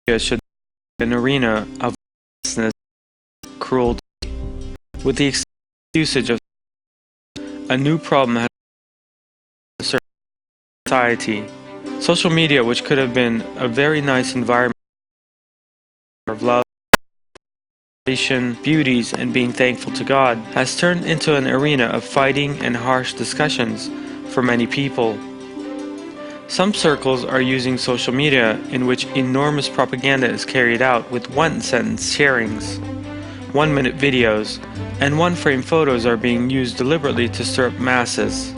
media should be an arena of lovelessness, cruelty. With the excessive usage of a new problem has arisen in society. Social media, which could have been a very nice environment of love, beauties, and being thankful to God, has turned into an arena of fighting and harsh discussions for many people. Some circles are using social media in which enormous propaganda is carried out with one-sentence sharings, one-minute videos, and one-frame photos are being used deliberately to stir up masses.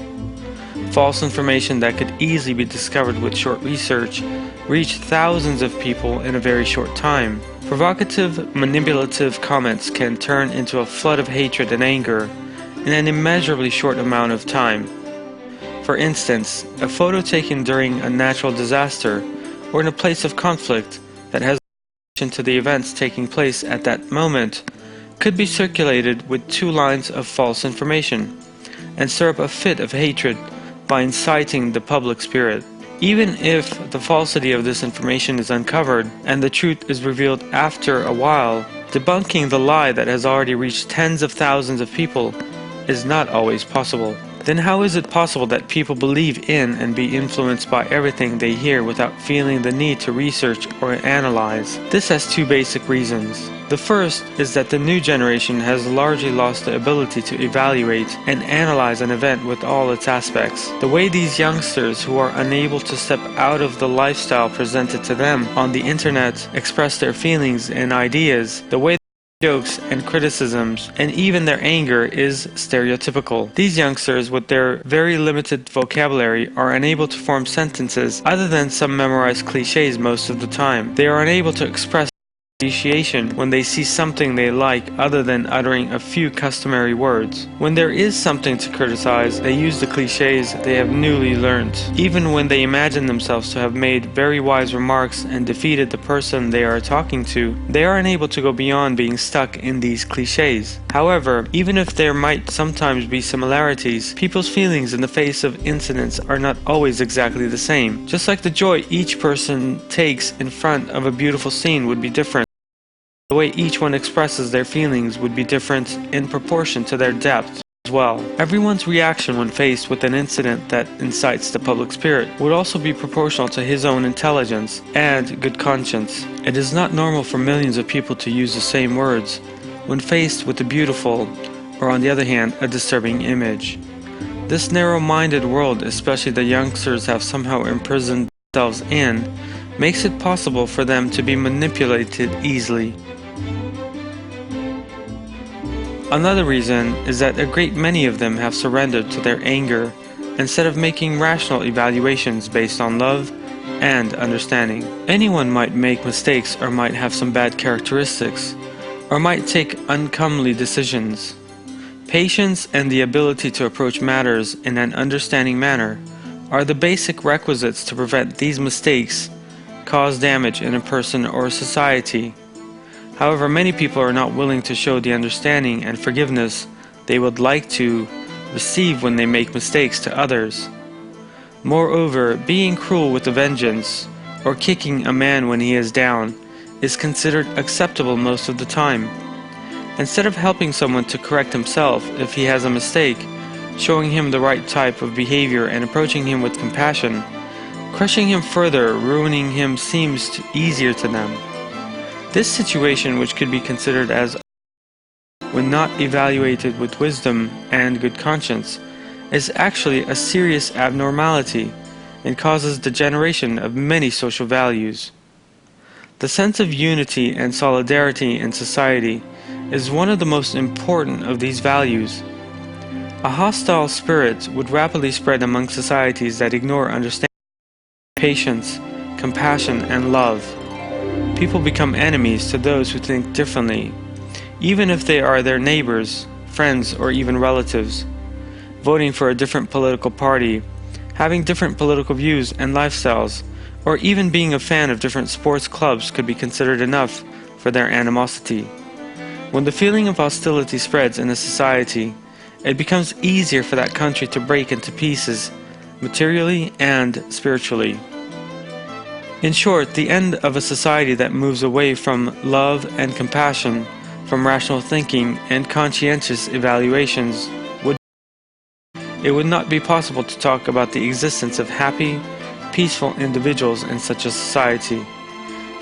False information that could easily be discovered with short research reach thousands of people in a very short time. Provocative, manipulative comments can turn into a flood of hatred and anger in an immeasurably short amount of time. For instance, a photo taken during a natural disaster or in a place of conflict that has relation to the events taking place at that moment could be circulated with 2 lines of false information and stir up a fit of hatred by inciting the public spirit. Even if the falsity of this information is uncovered and the truth is revealed after a while, debunking the lie that has already reached tens of thousands of people is not always possible. Then how is it possible that people believe in and be influenced by everything they hear without feeling the need to research or analyze? This has 2 basic reasons. The first is that the new generation has largely lost the ability to evaluate and analyze an event with all its aspects. The way these youngsters who are unable to step out of the lifestyle presented to them on the internet express their feelings and ideas, the way jokes and criticisms, and even their anger is stereotypical. These youngsters, with their very limited vocabulary, are unable to form sentences other than some memorized clichés most of the time. They are unable to express appreciation when they see something they like other than uttering a few customary words. When there is something to criticize, they use the clichés they have newly learned. Even when they imagine themselves to have made very wise remarks and defeated the person they are talking to, they are unable to go beyond being stuck in these clichés. However, even if there might sometimes be similarities, people's feelings in the face of incidents are not always exactly the same. Just like the joy each person takes in front of a beautiful scene would be different, the way each one expresses their feelings would be different in proportion to their depth as well. Everyone's reaction when faced with an incident that incites the public spirit would also be proportional to his own intelligence and good conscience. It is not normal for millions of people to use the same words when faced with a beautiful, or on the other hand, a disturbing image. This narrow-minded world, especially the youngsters have somehow imprisoned themselves in, makes it possible for them to be manipulated easily. Another reason is that a great many of them have surrendered to their anger instead of making rational evaluations based on love and understanding. Anyone might make mistakes or might have some bad characteristics or might take uncomely decisions. Patience and the ability to approach matters in an understanding manner are the basic requisites to prevent these mistakes cause damage in a person or a society. However, many people are not willing to show the understanding and forgiveness they would like to receive when they make mistakes to others. Moreover, being cruel with a vengeance or kicking a man when he is down is considered acceptable most of the time. Instead of helping someone to correct himself if he has a mistake, showing him the right type of behavior and approaching him with compassion, crushing him further, ruining him seems easier to them. This situation, which could be considered as when not evaluated with wisdom and good conscience, is actually a serious abnormality and causes degeneration of many social values. The sense of unity and solidarity in society is one of the most important of these values. A hostile spirit would rapidly spread among societies that ignore understanding, patience, compassion, and love. People become enemies to those who think differently, even if they are their neighbors, friends, or even relatives. Voting for a different political party, having different political views and lifestyles, or even being a fan of different sports clubs could be considered enough for their animosity. When the feeling of hostility spreads in a society, it becomes easier for that country to break into pieces, materially and spiritually. In short, the end of a society that moves away from love and compassion, from rational thinking and conscientious evaluations, it would not be possible to talk about the existence of happy, peaceful individuals in such a society.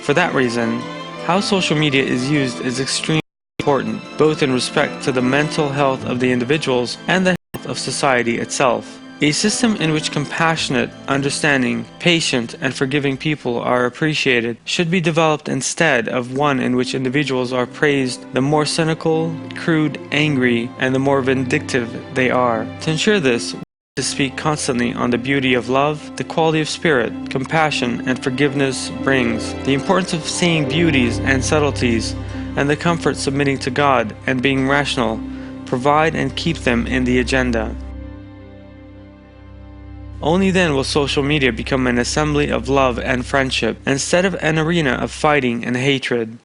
For that reason, how social media is used is extremely important, both in respect to the mental health of the individuals and the health of society itself. A system in which compassionate, understanding, patient, and forgiving people are appreciated should be developed instead of one in which individuals are praised the more cynical, crude, angry, and the more vindictive they are. To ensure this, we need to speak constantly on the beauty of love, the quality of spirit, compassion, and forgiveness brings, the importance of seeing beauties and subtleties, and the comfort submitting to God and being rational, provide and keep them in the agenda. Only then will social media become an assembly of love and friendship, instead of an arena of fighting and hatred.